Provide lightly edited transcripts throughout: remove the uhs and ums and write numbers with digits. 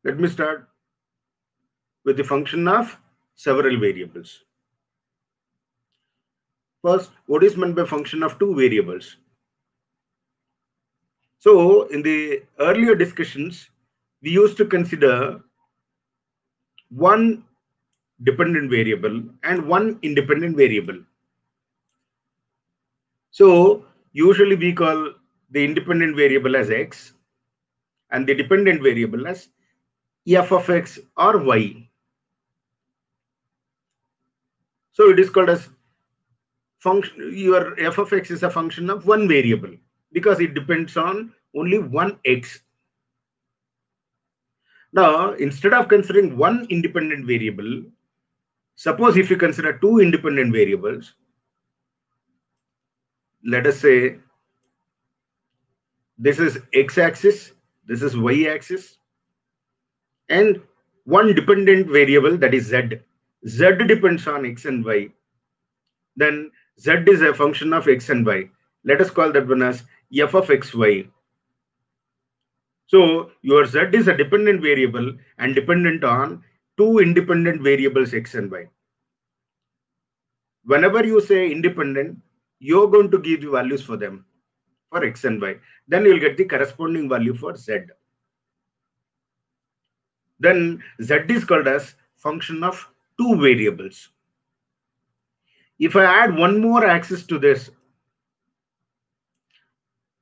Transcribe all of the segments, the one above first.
Let me start with the function of several variables. First, what is meant by function of two variables? So, in the earlier discussions, we used to consider one dependent variable and one independent variable. So, usually we call the independent variable as x and the dependent variable as f of x or y. So, it is called as function. Your f of x is a function of one variable because it depends on only one x. Now, instead of considering one independent variable, suppose if you consider two independent variables, let us say this is x-axis, this is y-axis, and one dependent variable, that is z. Z depends on x and y. Then z is a function of x and y. Let us call that one as f of xy. So your z is a dependent variable and dependent on two independent variables x and y. Whenever you say independent, you're going to give the values for them for x and y. Then you'll get the corresponding value for z. Then z is called as function of two variables. If I add one more axis to this,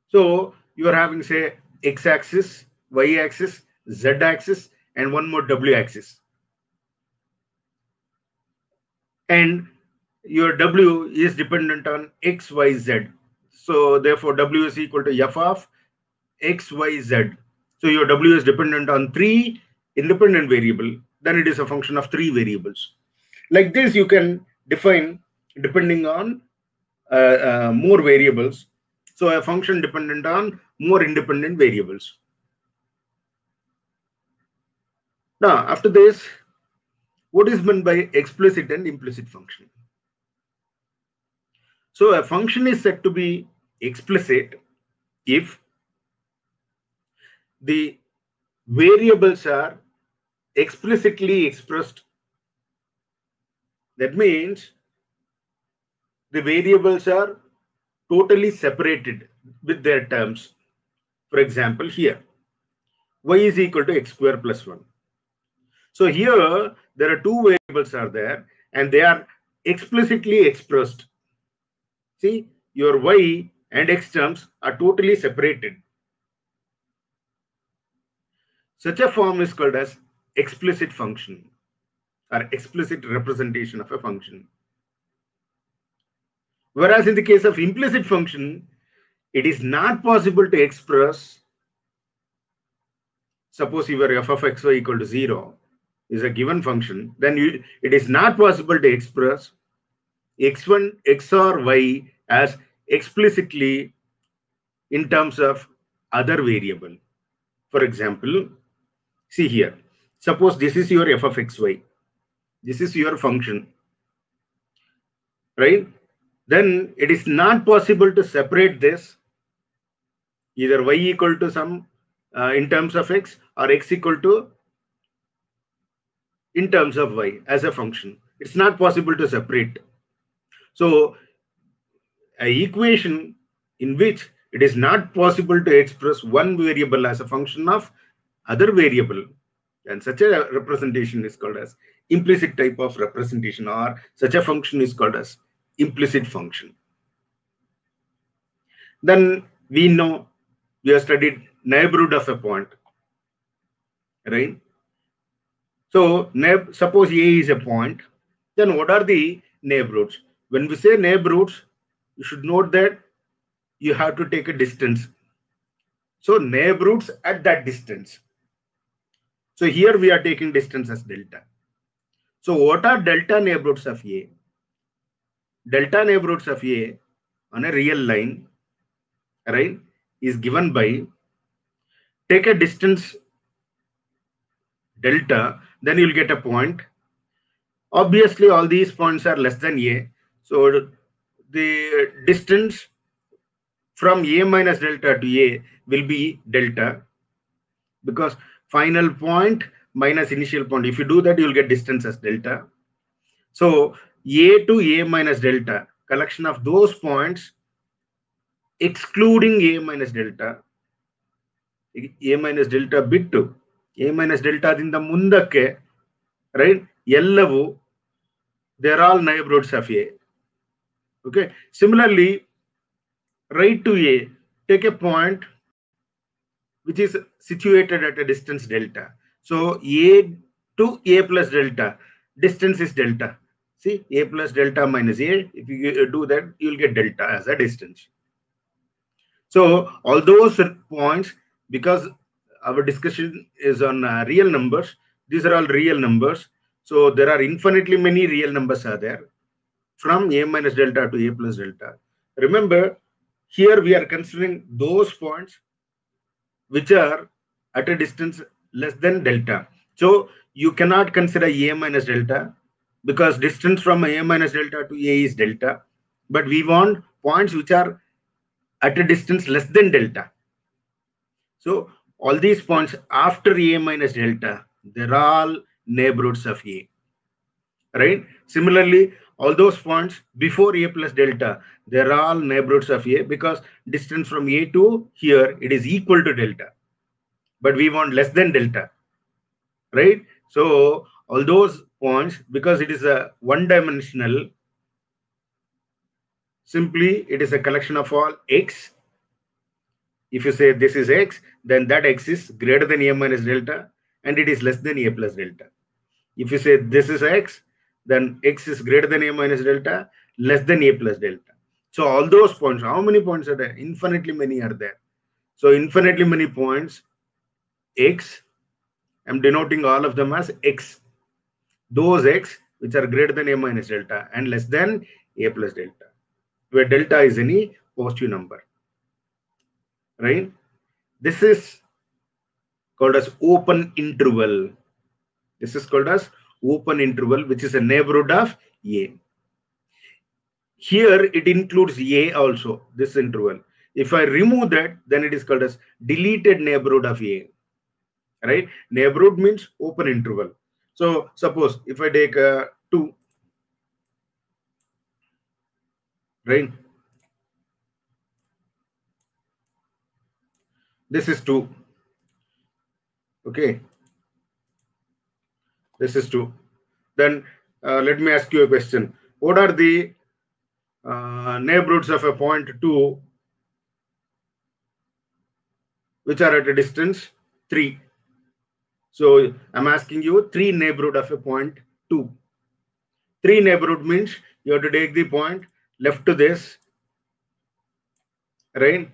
so you are having, say, x-axis, y-axis, z-axis, and one more w-axis. And your w is dependent on x, y, z. So therefore, w is equal to f of x, y, z. So your w is dependent on three independent variable. Then it is a function of three variables. Like this, you can define depending on more variables. So a function dependent on more independent variables. Now, after this, what is meant by explicit and implicit function? So a function is said to be explicit if the variables are explicitly expressed. That means the variables are totally separated with their terms. For example, here, y is equal to x square plus 1. So here, there are two variables are there and they are explicitly expressed. See, your y and x terms are totally separated. Such a form is called as explicit function or explicit representation of a function. Whereas in the case of implicit function, it is not possible to express. Suppose your f of xy equal to 0 is a given function, then it is not possible to express x1, x or y as explicitly in terms of other variable. For example, see here, suppose this is your f of xy. This is your function, right? Then it is not possible to separate this either y equal to some in terms of x or x equal to in terms of y as a function. It's not possible to separate. So an equation in which it is not possible to express one variable as a function of other variable, and such a representation is called as implicit type of representation, or such a function is called as implicit function. Then we know, we have studied neighborhood of a point, right? So suppose A is a point, then what are the neighborhoods? When we say neighborhoods, you should note that you have to take a distance. So neighborhoods at that distance. So here we are taking distance as delta. So what are delta neighborhoods of A? Delta neighborhoods of A on a real line, right, is given by, take a distance delta, then you'll get a point. Obviously, all these points are less than A. So the distance from A minus delta to A will be delta, because final point minus initial point. If you do that, you'll get distance as delta. So A to A minus delta, collection of those points excluding A minus delta. A minus delta bittu, A minus delta in the mundakke, right? Yellavu, they're all neighborhoods of A. Okay. Similarly, right to A, take a point which is situated at a distance delta. So A to A plus delta, distance is delta. See, A plus delta minus A, if you do that, you'll get delta as a distance. So all those points, because our discussion is on real numbers, these are all real numbers. So there are infinitely many real numbers are there from A minus delta to A plus delta. Remember, here we are considering those points which are at a distance less than delta. So you cannot consider A minus delta because distance from A minus delta to A is delta. But we want points which are at a distance less than delta. So all these points after A minus delta, they're all neighborhoods of A. Right? Similarly, all those points before A plus delta, they're all neighborhoods of A because distance from A to here, it is equal to delta. But we want less than delta. Right? So all those points, because it is a one-dimensional, simply it is a collection of all x. If you say this is x, then that x is greater than A minus delta and it is less than A plus delta. If you say this is x, then x is greater than A minus delta, less than A plus delta. So all those points, how many points are there? Infinitely many are there. So infinitely many points, x, I'm denoting all of them as x. Those x which are greater than A minus delta and less than A plus delta, where delta is any positive number. Right? This is called as open interval. This is called as open interval, which is a neighborhood of A. Here it includes A also, this interval. If I remove that, then it is called as deleted neighborhood of A. Right? Neighborhood means open interval. So suppose if I take 2, right? This is 2. Okay. This is 2. Then let me ask you a question. What are the neighborhoods of a point 2 which are at a distance 3? So I'm asking you 3 neighborhood of a point 2. 3 neighborhood means you have to take the point left to this, right,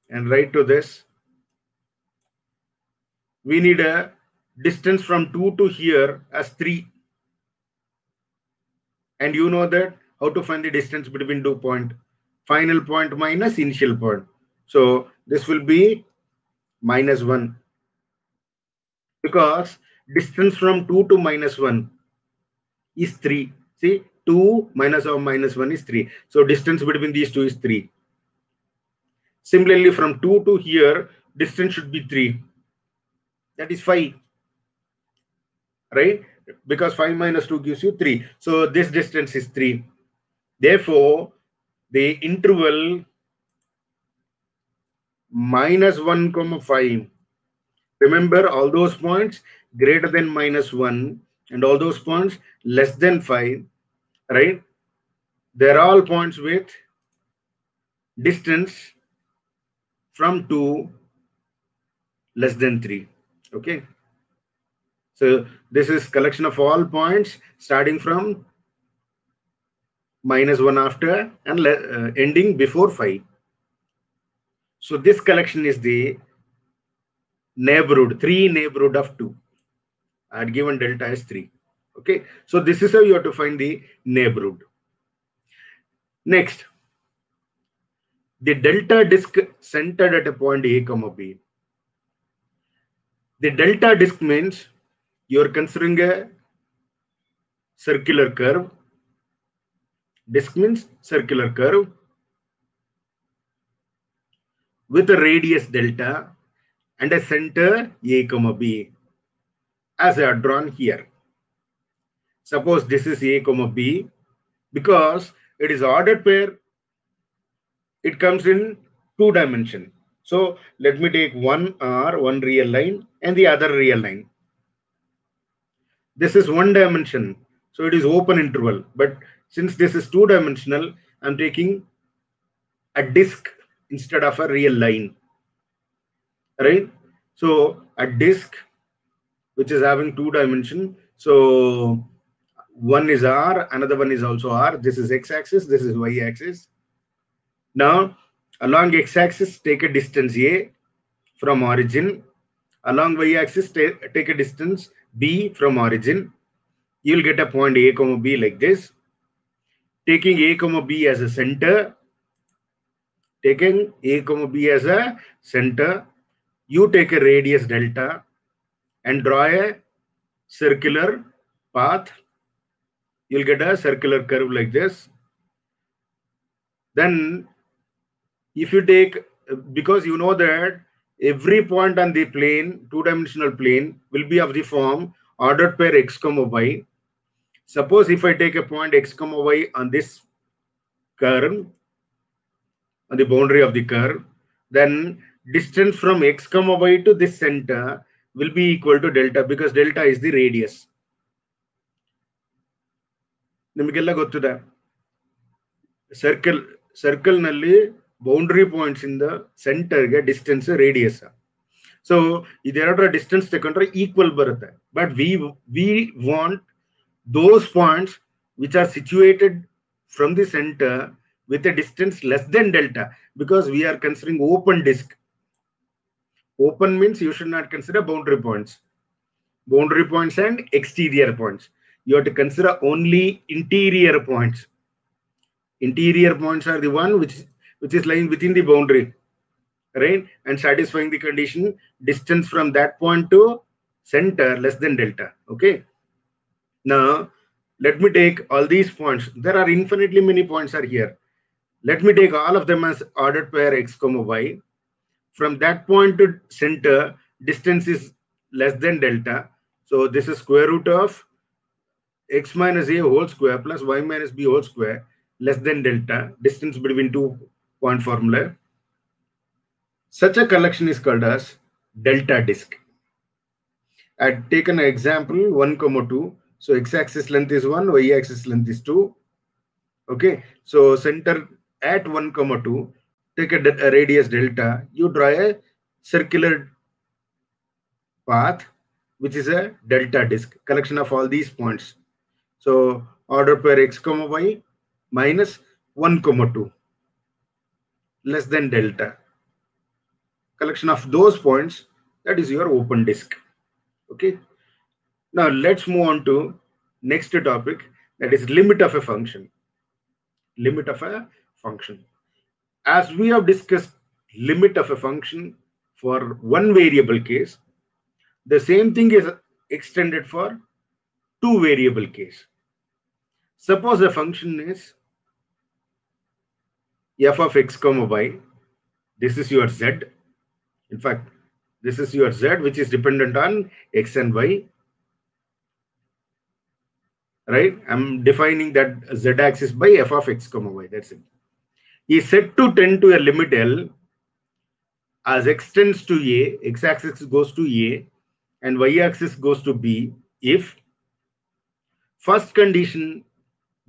and right to this. We need a distance from 2 to here as 3. And you know that how to find the distance between 2 points. Final point minus initial point. So this will be -1. Because distance from 2 to -1 is 3. See, 2 minus of -1 is 3. So distance between these two is 3. Similarly, from 2 to here, distance should be 3. That is 5. Right? Because 5 minus 2 gives you 3. So this distance is 3. Therefore, the interval -1, 5. Remember all those points greater than -1 and all those points less than 5, right? They're all points with distance from 2 less than 3. Okay. So this is collection of all points starting from -1 after and ending before 5. So this collection is the neighborhood, 3 neighborhood of 2. I had given delta as 3. Okay. So this is how you have to find the neighborhood. Next, the delta disk centered at a point A, B. The delta disk means you are considering a circular curve. Disk means circular curve with a radius delta and a center A, B. as I have drawn here. Suppose this is A comma B, because it is ordered pair, it comes in 2 dimension. So let me take one R, one real line, and the other real line. This is 1 dimension, so it is open interval. But since this is 2 dimensional, I'm taking a disk instead of a real line, right? So a disk which is having 2 dimension. So one is R, another one is also R. This is x-axis, this is y-axis. Now along x-axis, take a distance A from origin. Along y-axis, take a distance B from origin. You'll get a point A comma B like this. Taking A comma B as a center, you take a radius delta and draw a circular path. You'll get a circular curve like this. Then if you take, because you know that every point on the plane, 2-dimensional plane, will be of the form ordered pair x comma y. Suppose if I take a point x comma y on this curve, on the boundary of the curve, then distance from x comma y to this center will be equal to delta, because delta is the radius. ನಿಮಗೆಲ್ಲ ಗೊತ್ತಿದೆ circle ನಲ್ಲಿ boundary points ಇಂದ centre ಗೆ distance radius. So ಇದೆರಡರ distance ತಗೊಂಡ್ರೆ equal ಬರುತ್ತೆ. But we want those points which are situated from the center with a distance less than delta, because we are considering open disk. Open means you should not consider boundary points and exterior points. You have to consider only interior points. Interior points are the one which is lying within the boundary, right, and satisfying the condition distance from that point to center less than delta. Okay, now let me take all these points. There are infinitely many points are here. Let me take all of them as ordered pair x comma y. From that point to center, distance is less than delta. So this is square root of x minus a whole square plus y minus b whole square less than delta, distance between 2 point formula. Such a collection is called as delta disk. I had taken an example 1, 2. So x-axis length is 1, y-axis length is 2. Okay, so center at 1, 2, take a radius delta, you draw a circular path which is a delta disk, collection of all these points. So order pair x comma y minus 1, 2 less than delta, collection of those points, that is your open disk. Okay, now let's move on to next topic, that is limit of a function. Limit of a function. As we have discussed limit of a function for one variable case, the same thing is extended for 2 variable case. Suppose the function is f of x comma y. This is your z. In fact, this is your z, which is dependent on x and y. Right? I'm defining that z-axis by f of x comma y. That's it. Is set to tend to a limit L as x tends to a, x-axis goes to a and y-axis goes to b, if first condition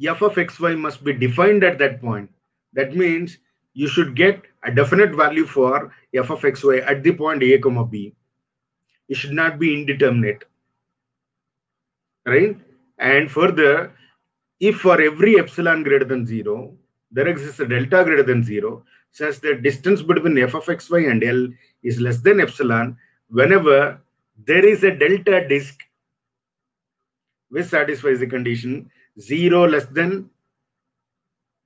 f of xy must be defined at that point. That means you should get a definite value for f of xy at the point a comma b. It should not be indeterminate, right? And further, if for every epsilon greater than 0, there exists a delta greater than 0, such that distance between f of xy and L is less than epsilon, whenever there is a delta disk which satisfies the condition 0 less than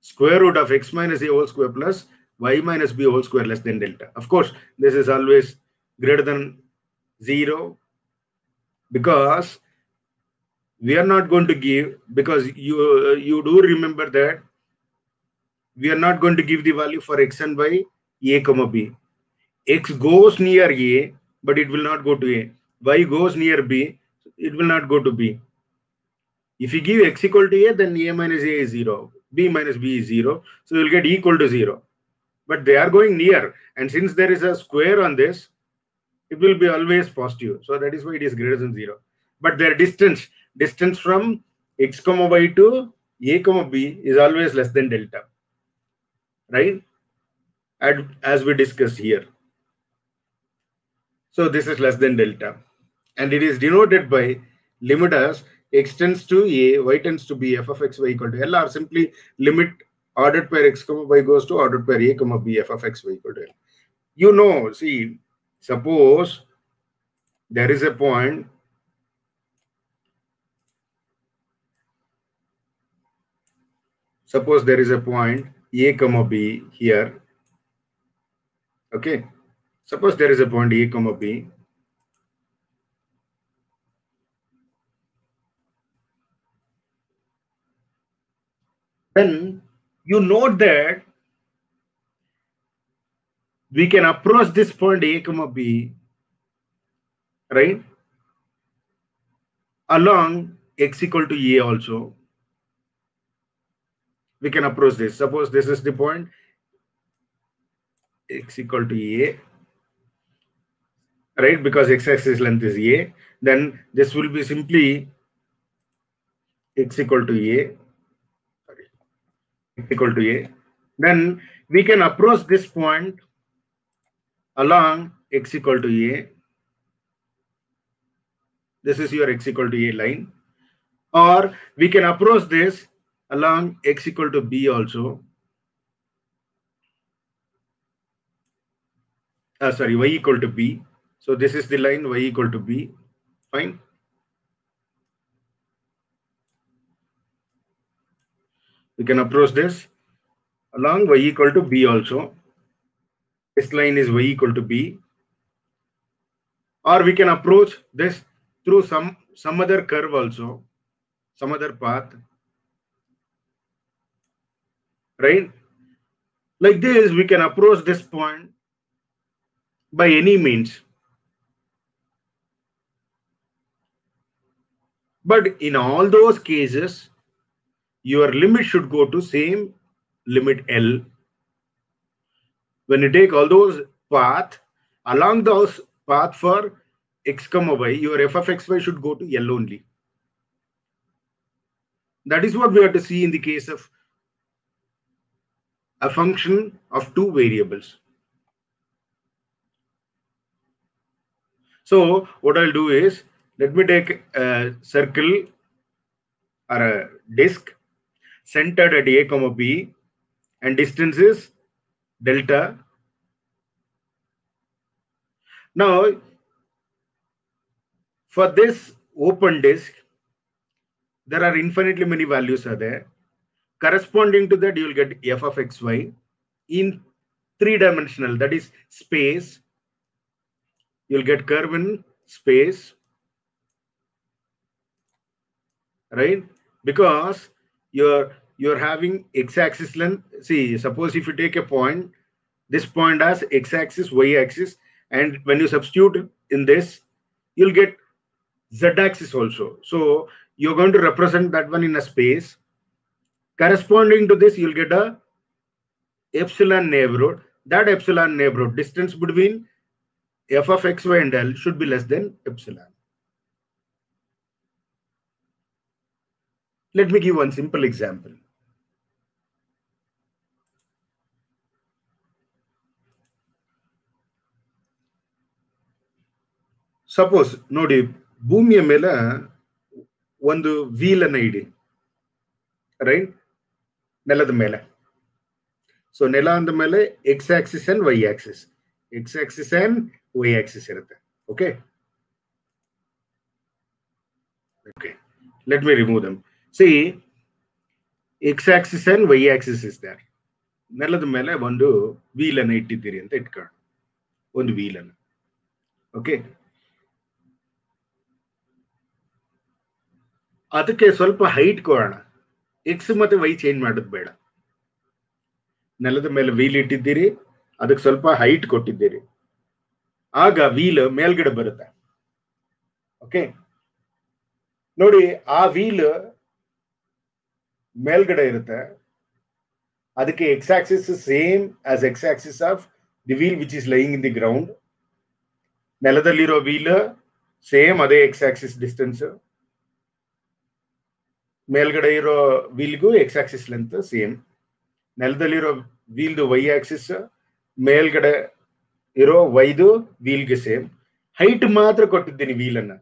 square root of x minus a whole square plus y minus b whole square less than delta. Of course, this is always greater than 0, because we are not going to give, because you do remember that we are not going to give the value for x and y a comma b. X goes near a, but it will not go to a. Y goes near b, it will not go to B. If you give x equal to A, then A minus A is 0, B minus B is 0, so you'll get equal to 0. But they are going near, and since there is a square on this, it will be always positive. So that is why it is greater than 0. But their distance from x comma y to A comma B is always less than delta, right? As we discussed here. So this is less than delta, and it is denoted by limit as x tends to A, y tends to B, f of x, y equal to L, or simply limit ordered pair x comma y goes to ordered pair A comma B, f of x, y equal to L. You know, see, suppose there is a point A comma B here. Okay, suppose there is a point A comma B. Then you note that we can approach this point A comma B, right, along x equal to A also. We can approach this. Suppose this is the point x equal to A, right, because x-axis length is A. Then this will be simply x equal to A. Sorry, x equal to A. Then we can approach this point along x equal to A. This is your x equal to A line. Or we can approach this along x equal to B also. Sorry, y equal to B. So this is the line y equal to B. Fine. We can approach this along y equal to B also. This line is y equal to B. Or we can approach this through some other curve also, some other path, right? Like this, we can approach this point by any means. But in all those cases, your limit should go to same limit L. When you take all those paths, along those path for x comma y, your f of xy should go to L only. That is what we have to see in the case of a function of two variables. So what I'll do is, let me take a circle or a disk centered at A comma B, and distance is delta. Now, for this open disk, there are infinitely many values are there. Corresponding to that, you will get f of xy in three-dimensional, that is space. You'll get curve in space, right? Because you're having x-axis length. See, suppose if you take a point, this point has x-axis, y-axis, and when you substitute in this, you'll get z-axis also. So you're going to represent that one in a space. Corresponding to this, you'll get a epsilon neighborhood. That epsilon neighborhood, distance between f of xy and L, should be less than epsilon. Let me give one simple example. Suppose, nodi, ಭೂಮಿಯ ಮೇಲೆ ಒಂದು wheel ಅನ್ನು ಇಡಿ, right? ನೆಲದ ಮೇಲೆ. So ನೆಲ ಅಂದ ಮೇಲೆ x-axis and y-axis. X-axis and y-axis ಇರುತ್ತೆ. Okay? Okay. Let me remove them. See, x-axis and y-axis is there. ನೆಲದ ಮೇಲೆ ಒಂದು wheel ಅನ್ನು ಇಟ್ಟಿದ್ದೀರಿ ಅಂತ ಇಟ್ಕೊಳ್ಳೋಣ. ಒಂದು wheel ಅನ್ನು. Okay? ಅದಕ್ಕೆ ಸ್ವಲ್ಪ ಹೈಟ್ ಕೊಡೋಣ. ಎಕ್ಸ್ ಮತ್ತೆ ವೈ ಚೇಂಜ್ ಮಾಡೋದು ಬೇಡ. ನೆಲದ ಮೇಲೆ ವೀಲ್ ಇಟ್ಟಿದ್ದೀರಿ, ಅದಕ್ಕೆ ಸ್ವಲ್ಪ ಹೈಟ್ ಕೊಟ್ಟಿದ್ದೀರಿ, ಆಗ ವೀಲ್ ಮೇಲ್ಗಡೆ ಬರುತ್ತೆ. ಓಕೆ, ನೋಡಿ ಆ ವೀಲ್ ಮೇಲ್ಗಡೆ ಇರುತ್ತೆ, ಅದಕ್ಕೆ X axis same as X axis of the wheel which is lying in the ground. ನೆಲದಲ್ಲಿರೋ ವೀಲ್ ಸೇಮ್ ಅದೇ ಎಕ್ಸ್ ಆಕ್ಸಿಸ್ ಡಿಸ್ಟೆನ್ಸ್, ಮೇಲ್ಗಡೆ ಇರೋ ವೀಲ್ಗೂ ಎಕ್ಸ್ ಆಕ್ಸಿಸ್ ಲೆಂತ್ ಸೇಮ್. ನೆಲದಲ್ಲಿರೋ ವೀಲ್ದು ವೈ ಆಕ್ಸಿಸ್, ಮೇಲ್ಗಡೆ ಇರೋ ವೈದು ವೀಲ್ಗೆ ಸೇಮ್. ಹೈಟ್ ಮಾತ್ರ ಕೊಟ್ಟಿದ್ದೀನಿ ವೀಲ್ ಅನ್ನ.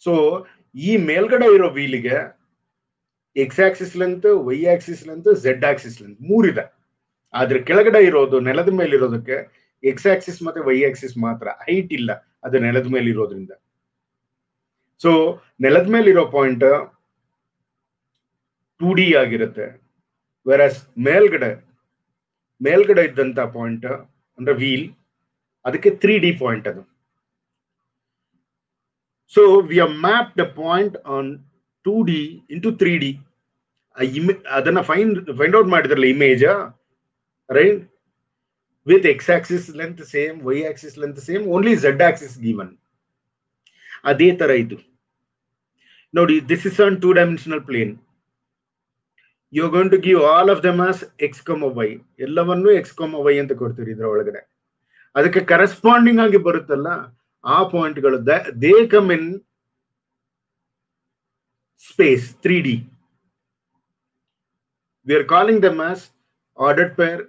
ಸೊ ಈ ಮೇಲ್ಗಡೆ ಇರೋ ವೀಲ್ಗೆ X axis length, Y axis length, Z axis length ಮೂರಿದೆ. ಆದ್ರೆ ಕೆಳಗಡೆ ಇರೋದು, ನೆಲದ ಮೇಲೆ ಇರೋದಕ್ಕೆ ಎಕ್ಸ್ ಆಕ್ಸಿಸ್ ಮತ್ತೆ ವೈ ಆಕ್ಸಿಸ್ ಮಾತ್ರ, ಹೈಟ್ ಇಲ್ಲ, ಅದು ನೆಲದ ಮೇಲೆ ಇರೋದ್ರಿಂದ. ಸೊ ನೆಲದ ಮೇಲೆ ಇರೋ ಪಾಯಿಂಟ್ 2D ಆಗಿರುತ್ತೆ, ವೆರಸ್ ಮೇಲ್ಗಡೆ ಇದ್ದಂತ ಪಾಯಿಂಟ್ ಅಂದ್ರೆ ವೀಲ್, ಅದಕ್ಕೆ 3D ಪಾಯಿಂಟ್ ಅದು. So we have mapped the point on 2D into 3D. ಅದನ್ನ ಫೈಂಡ್ ಔಟ್ ಮಾಡಿದ್ರಲ್ಲ image, right, with x-axis length same, y-axis length same, only z-axis given. ಅದೇ ತರ ಇದು ನೋಡಿ. This is on 2-dimensional plane. You are going to give all of them as x, y. ಎಲ್ಲವನ್ನು x, y ಅಂತ ಕೊಡ್ತೀರಿ ಇದರ ಒಳಗಡೆ. ಅದಕ್ಕೆ ಕರೆಸ್ಪಾಂಡಿಂಗ್ ಆಗಿ ಬರುತ್ತಲ್ಲ ಆ ಪಾಯಿಂಟ್ಗಳು, they come in space 3D. We are calling them as ordered pair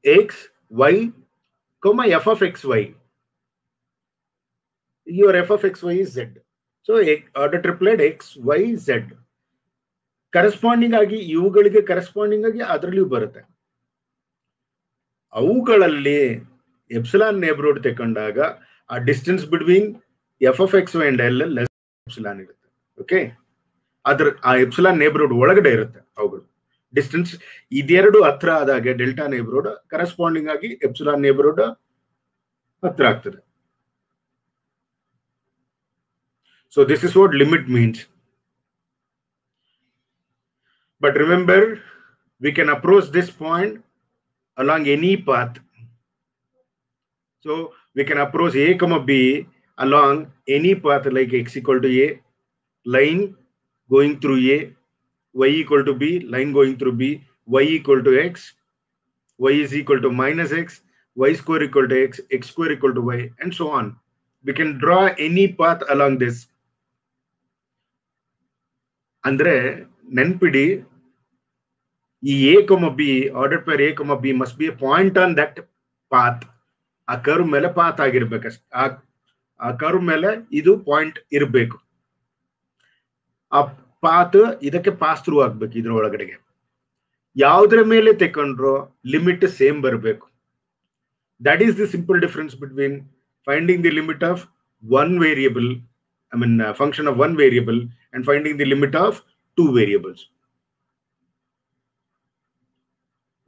x, y, f of xy. Your f of xy is z. So order triplet x, y, z. Corresponding ಆಗಿ ಇವುಗಳಿಗೆ corresponding ಆಗಿ ಅದರಲ್ಲಿಯೂ ಬರುತ್ತೆ. ಅವುಗಳಲ್ಲಿ epsilon neighbourhood ತಗೊಂಡಾಗ ಆ distance between F of X Y and L less epsilon ಇರುತ್ತೆ. Okay, ಅದ್ರ ಆ ಎಪ್ಸಿಲಾನ್ ನೇಬರ್ಹುಡ್ ಒಳಗಡೆ ಇರುತ್ತೆ ಅವುಗಳು. ಡಿಸ್ಟೆನ್ಸ್ ಇದೆರಡು ಹತ್ರ ಆದಾಗೆ ಡೆಲ್ಟಾ ನೇಬರ್ಹುಡ್ ಕರೆಸ್ಪಾಂಡಿಂಗ್ ಆಗಿ ಎಪ್ಸಿಲಾನ್ ನೇಬರ್ಹುಡ್ ಹತ್ರ ಆಗ್ತದೆ. So this is what limit means. But remember, we can approach this point along any path. So we can approach a comma b along any path like x equal to a, line going through a, y equal to b, line going through b, y equal to x, y is equal to minus x, y square equal to x, x square equal to y, and so on. We can draw any path along this. Andre ನೆನ್ಪಿಡಿ, ಈ a, b, ordered pair a, b must be a point on that path. ಆ curve ಮೇಲೆ path ಆಗಿರ್ಬೇಕಷ್ಟೆ. ಆ curve ಮೇಲೆ ಇದು point ಇರಬೇಕು. ಆ path ಇದಕ್ಕೆ pass through ಆಗ್ಬೇಕು. ಇದ್ರ ಒಳಗಡೆಗೆ ಯಾವುದರ ಮೇಲೆ ತಕೊಂಡ್ರು ಲಿಮಿಟ್ ಸೇಮ್ ಬರಬೇಕು. That is the simple difference between finding the limit of one variable, function of one variable, and finding the limit of two variables.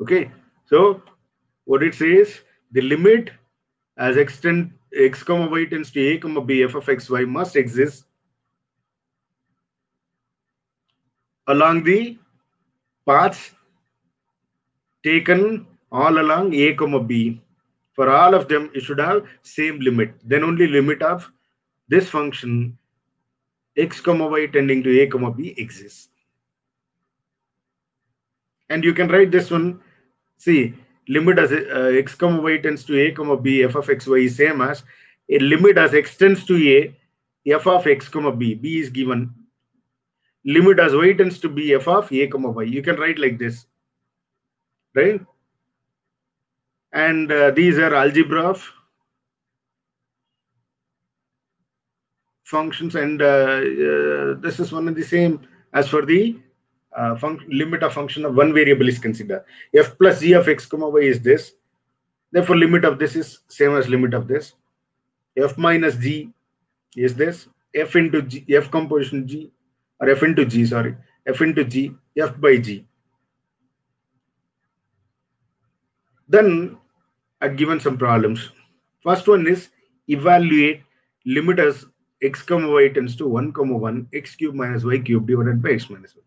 Okay, so what it says, the limit as x comma y tends to a comma b f of x y must exist along the paths taken all along a comma b. For all of them you should have same limit, then only limit of this function x comma y tending to a comma b exists. And you can write this one. See, limit as x comma y tends to a comma b f of x y is same as a limit as x tends to a f of x comma b. B is given. Limit as y tends to b f of a comma y. You can write like this, right? And these are algebra of functions, and this is one of the same as for the limit of function of one variable is considered. F plus g of x comma y is this. Therefore, limit of this is same as limit of this. F minus g is this. F into g, f composition g, or f into g, sorry, f into g, f by g. Then I've given some problems. First one is evaluate limit as x comma y tends to 1 comma 1, x cube minus y cube divided by x minus 1.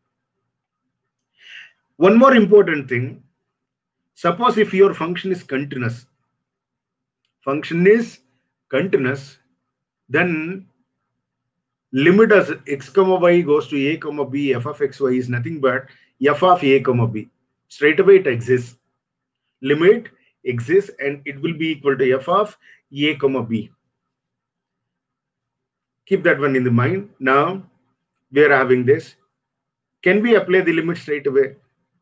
One more important thing, suppose if your function is continuous, then limit as x comma y goes to a comma b, f of x y is nothing but f of a comma b. Straight away it exists. Limit exists and it will be equal to f of a comma b. Keep that one in the mind. Now we are having this. Can we apply the limit straight away?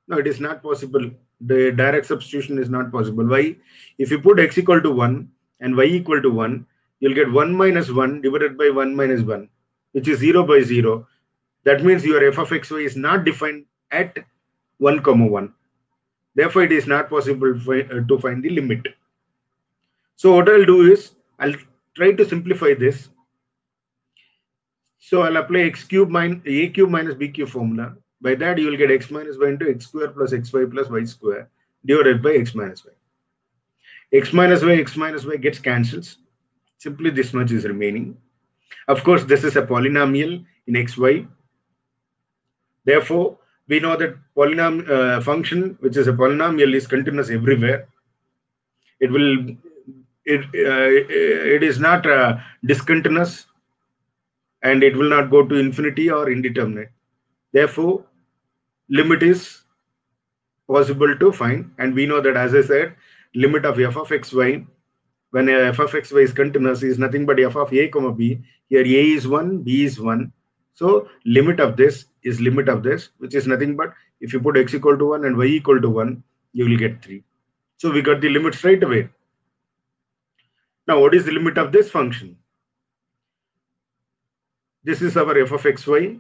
No, it is not possible. The direct substitution is not possible. Why? If you put x equal to 1 and y equal to 1, you'll get 1 minus 1 divided by 1 minus 1, which is 0 by 0. That means your f of xy is not defined at 1 comma 1. Therefore, it is not possible to find the limit. So what I'll do is, I'll try to simplify this. So I'll apply x cube minus a cube minus b cube formula. By that, you will get x minus y into x square plus xy plus y square divided by x minus y. X minus y gets cancels. Simply this much is remaining. Of course, this is a polynomial in xy. Therefore, we know that polynomial function, which is a polynomial, is continuous everywhere. It is not discontinuous, and it will not go to infinity or indeterminate. Therefore, limit is possible to find, and we know that, as I said, limit of f of xy, when f of xy is continuous, is nothing but f of a comma b. Here a is 1, b is 1. So limit of this is limit of this, which is nothing but, if you put x equal to 1 and y equal to 1, you will get 3. So we got the limit straight away. Now, what is the limit of this function? This is our f of xy.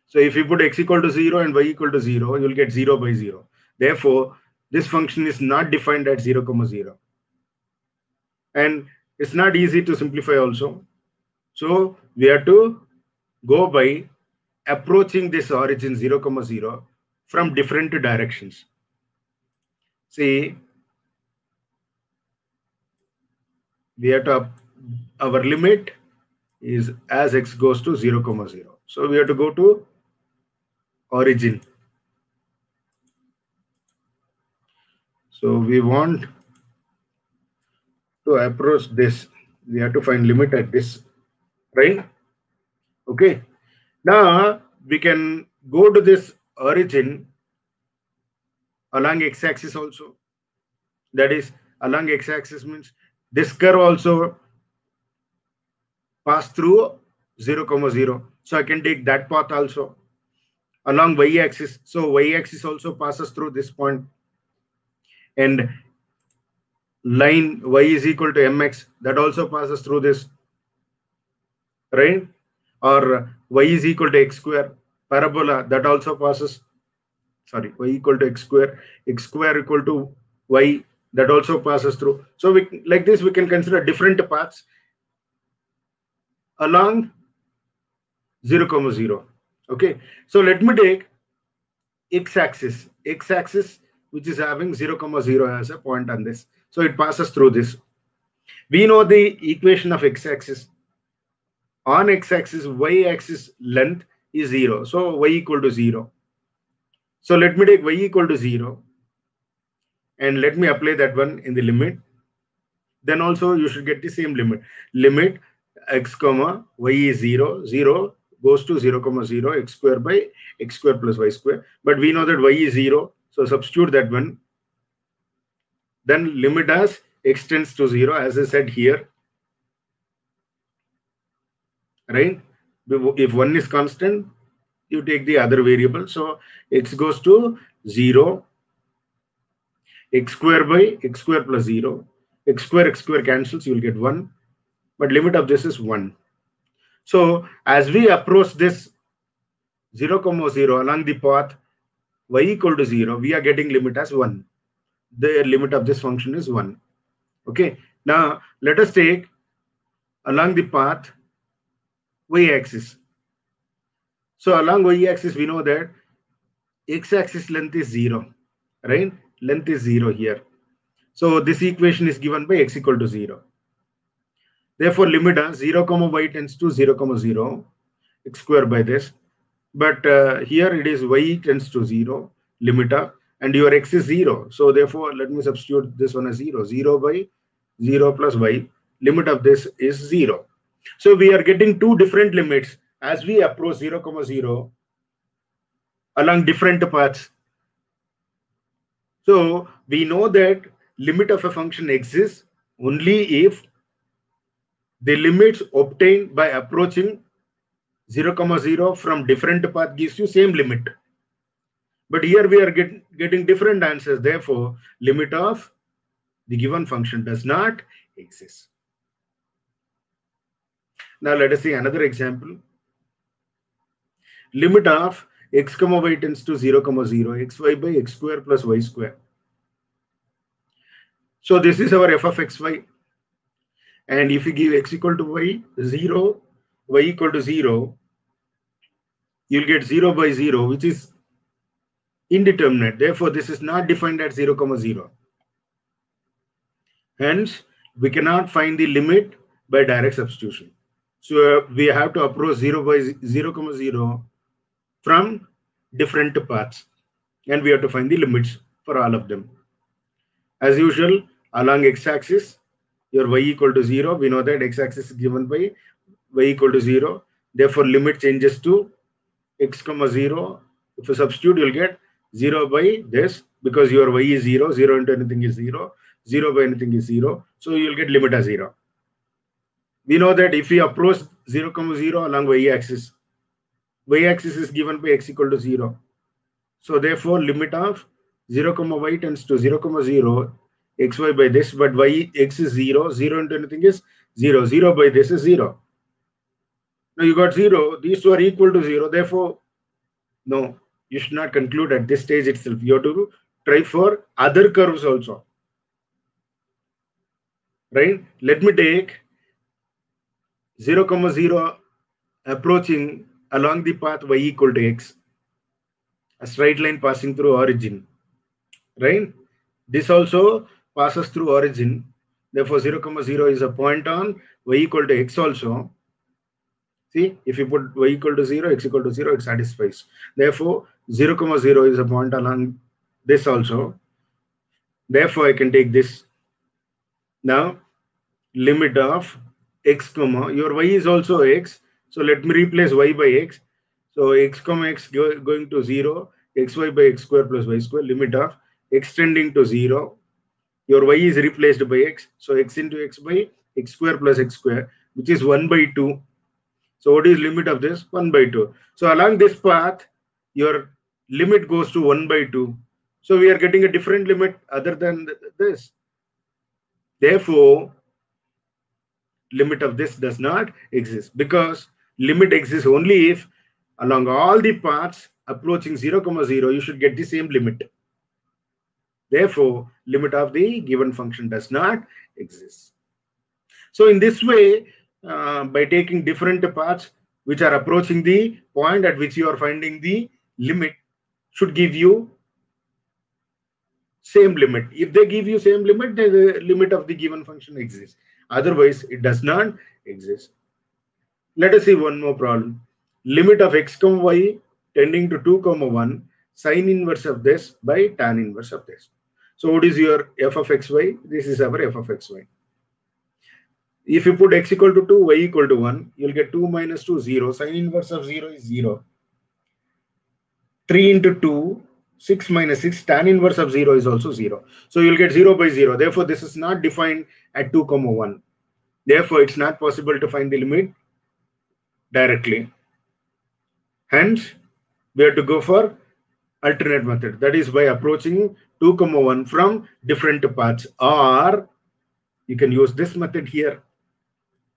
So if you put x equal to 0 and y equal to 0, you will get 0 by 0. Therefore, this function is not defined at 0, 0. And it's not easy to simplify also. So we have to go by approaching this origin 0, 0 from different directions. See, we have to, our limit is as x goes to 0, 0. So we have to go to origin. So we want to approach this. We have to find limit at this, right? Okay. Now we can go to this origin along x-axis also. That is, along x-axis means this curve also pass through 0, 0. So I can take that path also. Along y-axis, so y-axis also passes through this point. And line y is equal to mx, that also passes through this, right? Or y is equal to x square, parabola, that also passes, sorry, y equal to x square equal to y, that also passes through. So we, like this, we can consider different paths along 0, 0. Okay, so let me take x-axis, which is having 0, 0 as a point on this. So it passes through this. We know the equation of x-axis. On x-axis, y-axis length is 0. So y equal to 0. So let me take y equal to 0. And let me apply that one in the limit. Then also you should get the same limit. Limit x comma y is 0. 0 goes to 0, 0, x square by x square plus y square. But we know that y is 0. So substitute that one. Then limit as x tends to 0, as I said here. Right? If one is constant, you take the other variable. So x goes to 0. X square by x square plus 0. X square cancels, you will get 1. But limit of this is 1. So as we approach this 0, 0 along the path y equal to 0, we are getting limit as 1. The limit of this function is 1. Okay. Now let us take along the path y-axis. So along y-axis, we know that x-axis length is 0, right? Length is 0 here. So this equation is given by x equal to 0. Therefore, limit as 0, y tends to 0, 0, x square by this. But here it is y tends to 0, limit of, and your x is 0. So therefore, let me substitute this one as 0. 0 by 0 plus y. Limit of this is 0. So we are getting two different limits as we approach 0, 0 along different paths. So we know that limit of a function exists only if the limits obtained by approaching 0, 0 from different path gives you same limit. But here we are getting different answers. Therefore, limit of the given function does not exist. Now let us see another example. Limit of x, y tends to 0, 0, xy by x square plus y square. So this is our f of xy. And if you give x equal to y, 0, y equal to 0, you'll get 0 by 0, which is indeterminate. Therefore, this is not defined at 0, 0. Hence, we cannot find the limit by direct substitution. So we have to approach 0 by 0, 0 from different paths. And we have to find the limits for all of them. As usual, along x-axis, your y equal to 0. We know that x-axis is given by y equal to 0. Therefore, limit changes to x, 0. If you substitute, you'll get 0 by this, because your y is 0. 0 into anything is 0. 0 by anything is 0. So you'll get limit as 0. We know that if we approach 0, 0 along y-axis is given by x equal to 0. So therefore, limit of 0, y tends to 0, 0, xy by this, but x is 0. 0 into anything is 0. 0 by this is 0. Now you got 0. These two are equal to 0. Therefore, no, you should not conclude at this stage itself. You have to try for other curves also. Right? Let me take 0, 0 approaching along the path y equal to x. A straight line passing through origin. Right? This also passes through origin. Therefore, 0, 0 is a point on y equal to x also. See, if you put y equal to 0, x equal to 0, it satisfies. Therefore, 0, 0 is a point along this also. Therefore, I can take this. Now, limit of x, your y is also x. So let me replace y by x. So x, x going to 0, xy by x square plus y square, limit of x tending to 0. Your y is replaced by x. So x into x by x square plus x square, which is 1 by 2. So what is limit of this? 1 by 2. So along this path, your limit goes to 1 by 2. So we are getting a different limit other than this. Therefore, limit of this does not exist, because limit exists only if along all the paths approaching 0, 0, you should get the same limit. Therefore, limit of the given function does not exist. So in this way, by taking different paths which are approaching the point at which you are finding the limit, should give you same limit. If they give you same limit, then the limit of the given function exists. Otherwise, it does not exist. Let us see one more problem. Limit of x, y tending to 2, 1, sine inverse of this by tan inverse of this. So what is your f of xy? This is our f of xy. If you put x equal to 2, y equal to 1, you'll get 2 minus 2, 0. Sine inverse of 0 is 0. 3 into 2, 6 minus 6, tan inverse of 0 is also 0. So you'll get 0 by 0. Therefore, this is not defined at 2, 1. Therefore, it's not possible to find the limit directly. Hence, we have to go for alternate method. That is by approaching 2, 1 from different paths. Or you can use this method here,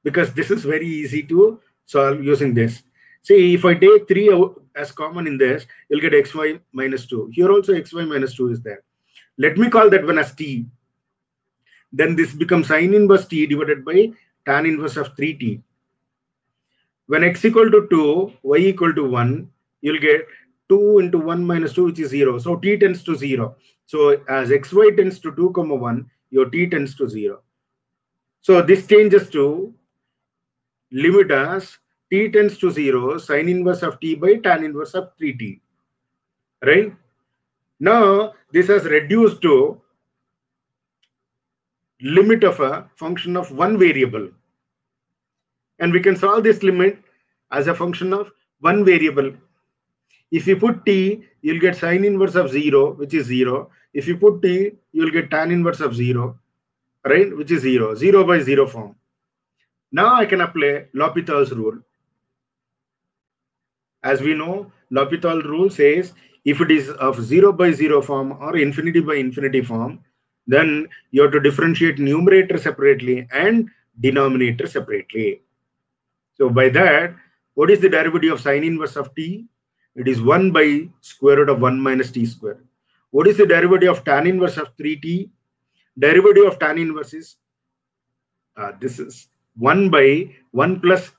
because this is very easy to solve using this. See, if I take 3 as common in this, you'll get xy minus 2. Here also xy minus 2 is there. Let me call that one as t. Then this becomes sine inverse t divided by tan inverse of 3t. When x equal to 2, y equal to 1, you'll get 2 into 1 minus 2, which is 0. So t tends to 0. So as xy tends to 2, 1, your t tends to 0. So this changes to limit as t tends to 0, sine inverse of t by tan inverse of 3t. Right? Now, this has reduced to limit of a function of one variable. And we can solve this limit as a function of one variable. If you put t, you'll get sine inverse of 0, which is 0. If you put t, you'll get tan inverse of 0, right, which is 0. 0 by 0 form. Now I can apply L'Hopital's rule. As we know, L'Hopital rule says if it is of 0 by 0 form or infinity by infinity form, then you have to differentiate numerator separately and denominator separately. So by that, what is the derivative of sine inverse of t? It is 1 by square root of 1 minus t square. What is the derivative of tan inverse of 3t? Derivative of tan inverse is, this is 1 by 1 plus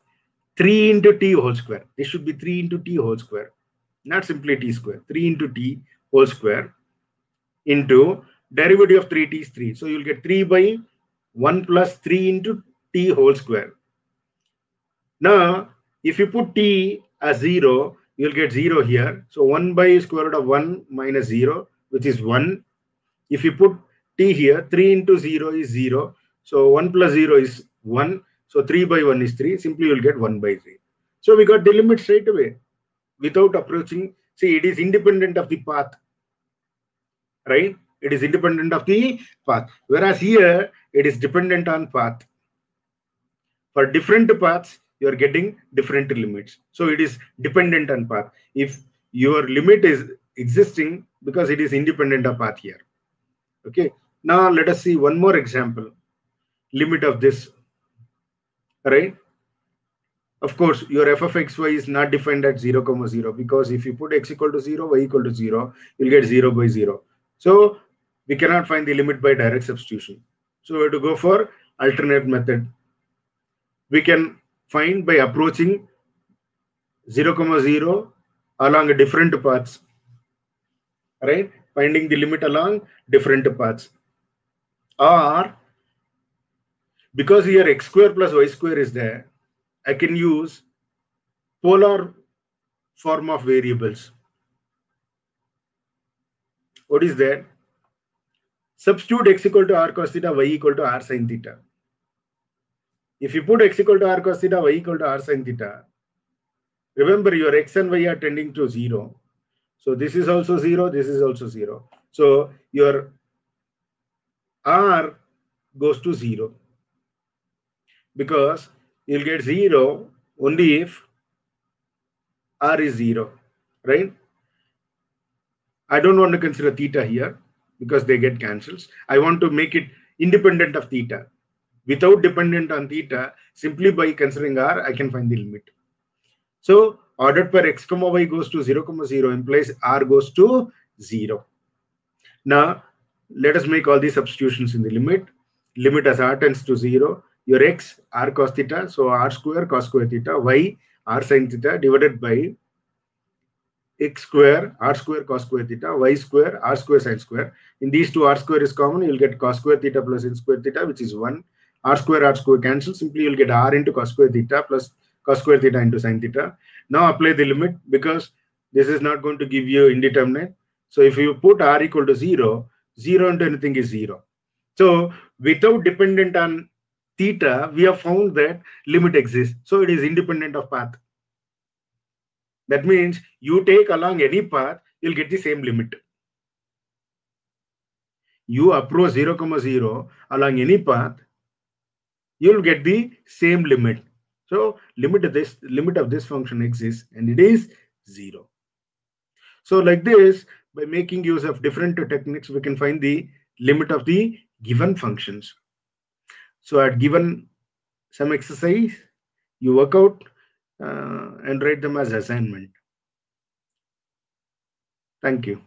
3 into t whole square. This should be 3 into t whole square, not simply t square. 3 into t whole square into derivative of 3t is 3. So you'll get 3 by 1 plus 3 into t whole square. Now, if you put t as 0, you'll get 0 here. So 1 by square root of 1 minus 0, which is 1. If you put t here, 3 into 0 is 0. So 1 plus 0 is 1. So 3 by 1 is 3. Simply you'll get 1 by 3. So we got the limit straight away without approaching. See, it is independent of the path, right? It is independent of the path. Whereas here, it is dependent on path. For different paths, you are getting different limits. So it is dependent on path. If your limit is existing because it is independent of path here. Okay. Now let us see one more example. Limit of this, right? Of course, your f of xy is not defined at 0, 0, because if you put x equal to 0, y equal to 0, you'll get 0 by 0. So we cannot find the limit by direct substitution. So we have to go for alternate method. We can find by approaching 0, 0 along different paths, right? Finding the limit along different paths. Or because here x square plus y square is there, I can use polar form of variables. What is that? Substitute x equal to r cos theta, y equal to r sin theta. If you put x equal to r cos theta, y equal to r sin theta, remember your x and y are tending to 0. So this is also 0, this is also 0. So your r goes to 0, because you'll get 0 only if r is 0, right? I don't want to consider theta here because they get cancels. I want to make it independent of theta. Without dependent on theta, simply by considering r, I can find the limit. So ordered per x comma y goes to 0, 0 implies r goes to 0. Now let us make all these substitutions in the limit. Limit as r tends to 0. Your x, r cos theta, so r square cos square theta, y, r sin theta divided by x square, r square cos square theta, y square, r square sin square. In these two, r square is common. You'll get cos square theta plus sin square theta, which is 1. R square cancel. Simply you'll get r into cos square theta plus cos square theta into sin theta. Now apply the limit, because this is not going to give you indeterminate. So if you put r equal to 0, 0 into anything is 0. So without dependent on theta, we have found that limit exists. So it is independent of path. That means you take along any path, you'll get the same limit. You approach 0, 0 along any path, you'll get the same limit. So limit of this function exists, and it is 0. So like this, by making use of different techniques, we can find the limit of the given functions. So I'd given some exercise, you work out and write them as assignment. Thank you.